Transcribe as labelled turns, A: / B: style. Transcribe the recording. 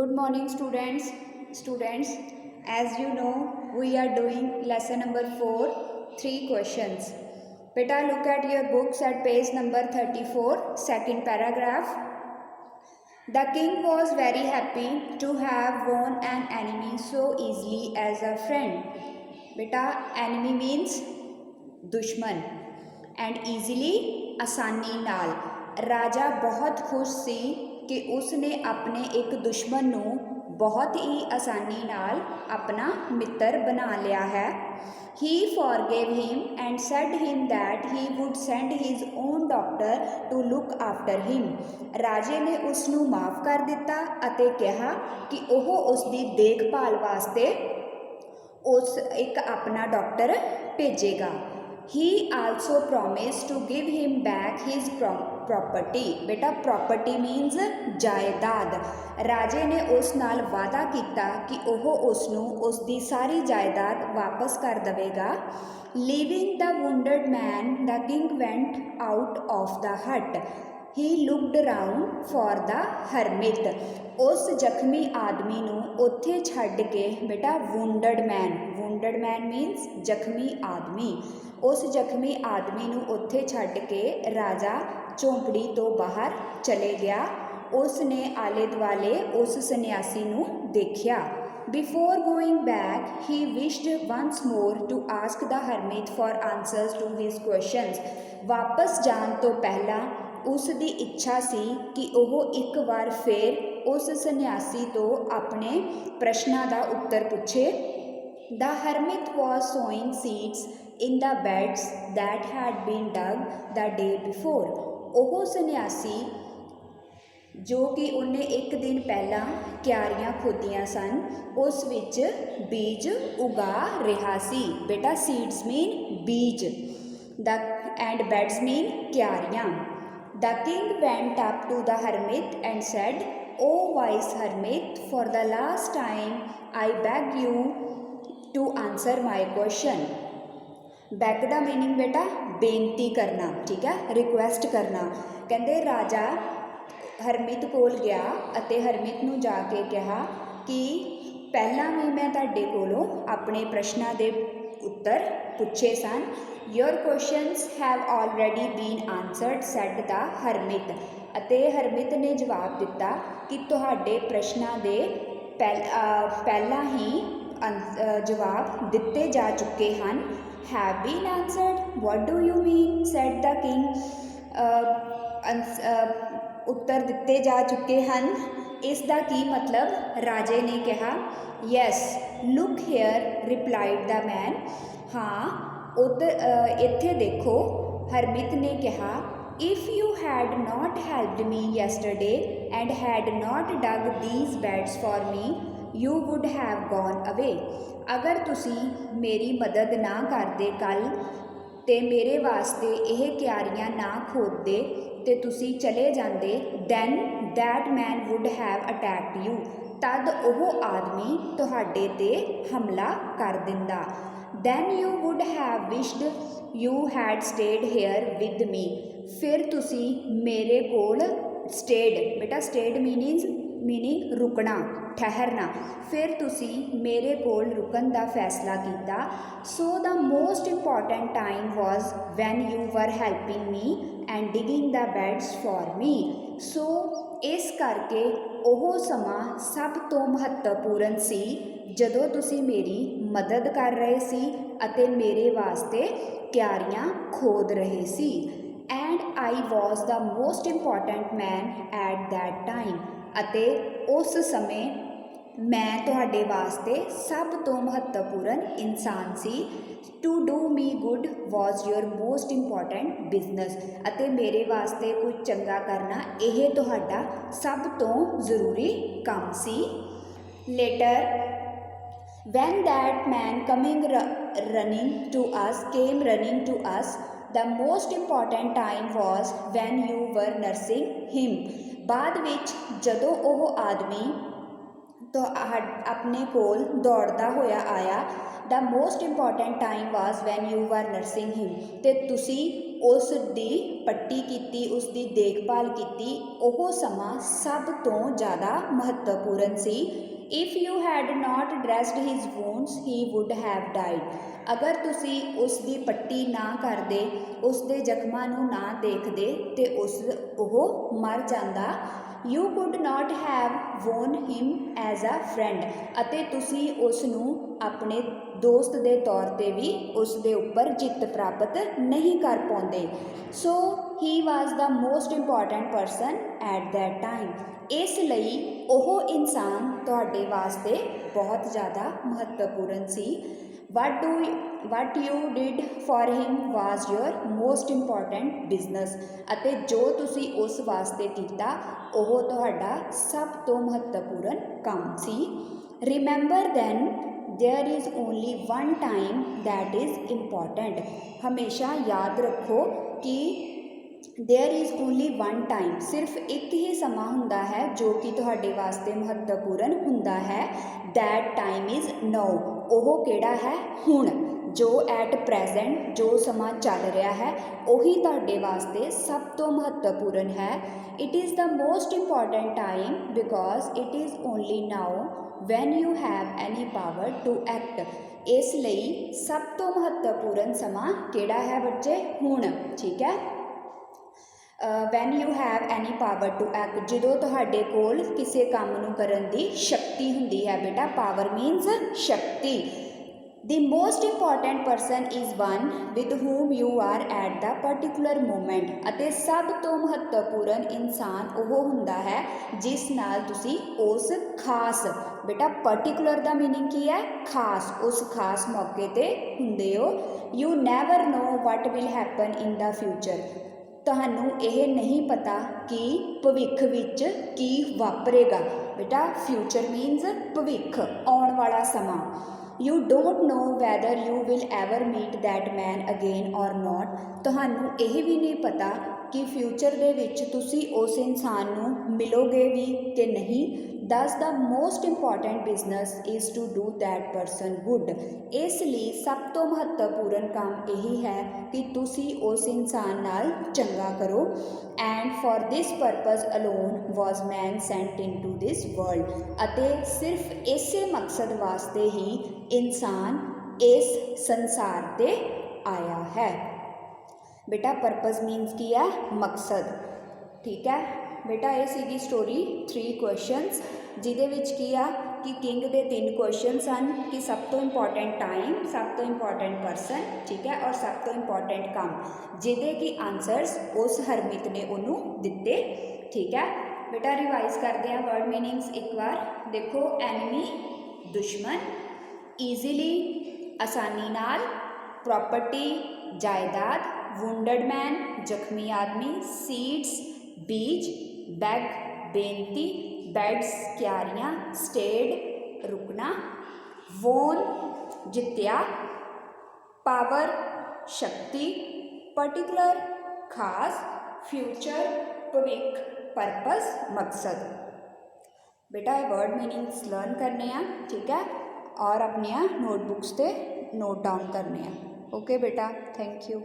A: Good morning, students. Students, as you know, we are doing lesson number 4, 3 questions. Beta, look at your books at page number 34, second paragraph. The king was very happy to have won an enemy so easily as a friend. Beta, enemy means दुश्मन and easily आसानी नाल राजा बहुत खुश सी कि उसने अपने एक दुश्मन नूं बहुत ही आसानी नाल अपना मित्र बना लिया है. He forgave him and said him that he would send his own doctor to look after him. राजे ने उसनूं माफ़ कर दिता अते कहा कि ओह उसकी देखभाल वास्ते उस एक अपना डॉक्टर भेजेगा. He also promised to give him back his property. बेटा property means जायदाद. राजे ने उस नाल वादा किया कि ओह उसनूं उसकी सारी जायदाद वापस कर देवेगा. Leaving the wounded man, the king went out of the hut. He looked round for the hermit. उस जख्मी आदमी नूं उत्थे छड्ड के बेटा wounded man means जख्मी आदमी. उस जख्मी आदमी नूं उत्थे छड्ड के राजा झोंपड़ी तो बाहर चले गया. उसने आले दुआले उस सन्यासी नूं देखिया. Before going back, he wished once more to ask the hermit for answers to his questions. वापस जान तो पहला उस दी इच्छा सी कि ओह एक बार फिर उस सन्यासी तो अपने प्रश्नां दा उत्तर पूछे. The hermit was sowing seeds in the beds that had been dug the day before. ਉਹ सन्यासी जो कि उन्हें एक दिन पहला क्यारियां खोदियां सन उस विच बीज उगा रहा सी. बेटा सीड्स मीन बीज द एंड बेड्स मीन क्यारियां. The king went up to the hermit and said, "O wise hermit, for the last time I beg you to answer my question." Bag का मीनिंग बेटा बेनती करना, ठीक है, request करना. कहते राजा हरमित कोल गया अते हरमित नूं जाके कहा कि पहला भी मैं तुहाडे कोलों अपने प्रश्नां दे उत्तर पूछे सन. Your questions have already been answered said the Harmit. अते हरमित ने जवाब दिता कि तुहाडे प्रश्नां दे पहला ही जवाब दिते जा चुके हैं. Have been answered, what do you mean, said the king. उत्तर दिते जा चुके हैं, इसका की मतलब. राजे ने कहा. Yes look here, replied the man. हाँ उधर इत्थे देखो, हरमित ने कहा. If you had not helped me yesterday and had not dug these beds for me you would have gone away. अगर तुसी मेरी मदद ना करदे कल ते मेरे वास्ते यह क्यारियां ना खोददे ते तुसी चले जांदे, then that man would have attacked you. तद ओह आदमी तुहाडे ते हमला कर दिंदा. Then you would have wished you had stayed here with me. फिर तुसी मेरे कोल स्टेड, बेटा स्टेड मीनिंग रुकना, ठहरना. फिर तुसी मेरे कोल रुकन दा फैसला किया. So the most important time was when you were helping me and digging the beds for me. सो इस करके ਉਹ ਸਮਾਂ ਸਭ ਤੋਂ ਮਹੱਤਵਪੂਰਨ ਸੀ ਜਦੋਂ ਤੁਸੀਂ ਮੇਰੀ ਮਦਦ ਕਰ ਰਹੇ ਸੀ ਅਤੇ ਮੇਰੇ ਵਾਸਤੇ ਕਿਆਰੀਆਂ ਖੋਦ ਰਹੇ ਸੀ. And I was the most important man at that time. ਅਤੇ ਉਸ ਸਮੇਂ ਮੈਂ ਤੁਹਾਡੇ ਵਾਸਤੇ ਸਭ ਤੋਂ ਮਹੱਤਵਪੂਰਨ ਇਨਸਾਨ ਸੀ. To do me good was your most important business. ਅਤੇ ਮੇਰੇ ਵਾਸਤੇ ਕੁਝ ਚੰਗਾ ਕਰਨਾ ਇਹ ਤੁਹਾਡਾ ਸਭ ਤੋਂ ਜ਼ਰੂਰੀ ਕੰਮ ਸੀ. Later when that man came running to us, the most important time was when you were nursing him. ਬਾਅਦ ਵਿੱਚ ਜਦੋਂ ਉਹ ਆਦਮੀ तो अपने कोल दौड़दा होया आया। The most important time was van you were nursing him, तो तुसी उस दी पट्टी कीती, उसकी देखभाल की, वो समा सब तो ज़्यादा महत्वपूर्ण सी। If you had not dressed his wounds he would have died, अगर तुसी उसकी पट्टी ना करदे, उसके जख्मां नूं ना देखदे तो वो मर जांदा। यू कुड नॉट हैव वोन हिम एज अ फ्रेंड, ਅਤੇ ਤੁਸੀਂ ਉਸ ਨੂੰ ਆਪਣੇ ਦੋਸਤ ਦੇ ਤੌਰ 'ਤੇ ਵੀ ਉਸ ਦੇ ਉੱਪਰ ਜਿੱਤ ਪ੍ਰਾਪਤ ਨਹੀਂ ਕਰ ਪਾਉਂਦੇ। So he was the most important person at that time, ਇਸ ਲਈ ਉਹ ਇਨਸਾਨ ਤੁਹਾਡੇ ਵਾਸਤੇ ਬਹੁਤ ਜ਼ਿਆਦਾ ਮਹੱਤਵਪੂਰਨ ਸੀ। what you did for him was your most important business, ਅਤੇ ਜੋ ਤੁਸੀਂ ਉਸ ਵਾਸਤੇ ਕੀਤਾ ਉਹ ਤੁਹਾਡਾ ਸਭ ਤੋਂ ਮਹੱਤਵਪੂਰਨ ਕੰਮ ਸੀ। remember then there is only one time that is important, ਹਮੇਸ਼ਾ ਯਾਦ ਰੱਖੋ ਕਿ there is only one time, सिर्फ एक ही समा हुंदा है जो कि तुहाडे वास्ते महत्वपूर्ण हुंदा है। दैट टाइम इज़ नाउ, ओह केड़ा है हुण, जो एट प्रेजेंट जो समा चल रहा है उही तुहाडे वास्ते सब तो महत्वपूर्ण है। It is the most important time because it is only now when you have any power to act, इसलिए सब तो महत्वपूर्ण समा केड़ा है बच्चे, हुण। ठीक है, when you have any power to act, जो तुहाडे कोल किसी काम नूं करन दी शक्ति हुंदी है बेटा, पावर मीनस शक्ति। The most important person is one with whom you are at the particular moment, ਅਤੇ सब तो महत्वपूर्ण इंसान वो हुंदा है जिस नाल तुसी उस खास, बेटा पर्टिकुलर का मीनिंग की है, खास, उस खास मौके ते हुंदे हो। You never know what will happen in the future, ਤੁਹਾਨੂੰ ਇਹ ਨਹੀਂ ਪਤਾ ਕਿ ਭਵਿੱਖ ਵਿੱਚ ਕੀ ਵਾਪਰੇਗਾ। बेटा फ्यूचर मीनस भविख, आने वाला समा। You don't know whether you will ever meet that man again और नॉट, ਤੁਹਾਨੂੰ ਇਹ ਵੀ ਨਹੀਂ ਪਤਾ ਕਿ ਫਿਊਚਰ ਦੇ ਵਿੱਚ ਤੁਸੀਂ ਉਸ ਇਨਸਾਨ ਨੂੰ ਮਿਲੋਗੇ ਵੀ ਕਿ ਨਹੀਂ। Thus the most important business is to do that person good, ਇਸ ਲਈ ਸਭ ਤੋਂ ਮਹੱਤਵਪੂਰਨ ਕੰਮ ਇਹੀ ਹੈ ਕਿ ਤੁਸੀਂ ਉਸ ਇਨਸਾਨ ਨਾਲ ਚੰਗਾ ਕਰੋ। And for this purpose alone was man sent into this world, ਅਤੇ ਸਿਰਫ ਇਸੇ ਮਕਸਦ ਵਾਸਤੇ ਹੀ ਇਨਸਾਨ ਇਸ ਸੰਸਾਰ 'ਤੇ ਆਇਆ ਹੈ। बेटा परपज़ मीनस की है, मकसद। ठीक है बेटा, ये सीगी स्टोरी 3 क्वेश्चनस, जिहदे विच की आ कि किंग दे 3 क्वेश्चन सन कि सब तो इंपॉर्टेंट टाइम, सब तो इंपॉर्टेंट परसन, ठीक है, और सब तो इंपॉर्टेंट काम, जिहदे कि आंसरस उस हरमित ने उन्होंने दिते। ठीक है बेटा, रिवाइज करते हैं वर्ड मीनिंग्स एक बार। देखो, एनिमी दुश्मन, ईजीली आसानी नाल, प्रॉपर्टी जायदाद, वुंडड मैन जख्मी आदमी, सीड्स बीज, बैग बेनती, बेड्स क्यारियाँ, स्टेड रुकना, वोन जित्या, पावर शक्ति, पर्टिकुलर खास, फ्यूचर भविख, परपज़ मकसद। बेटा ये वर्ड मीनिंग्स लर्न करने हैं, ठीक है, और अपनिया नोटबुक्स से नोट डाउन करने हैं। ओके बेटा, थैंक यू।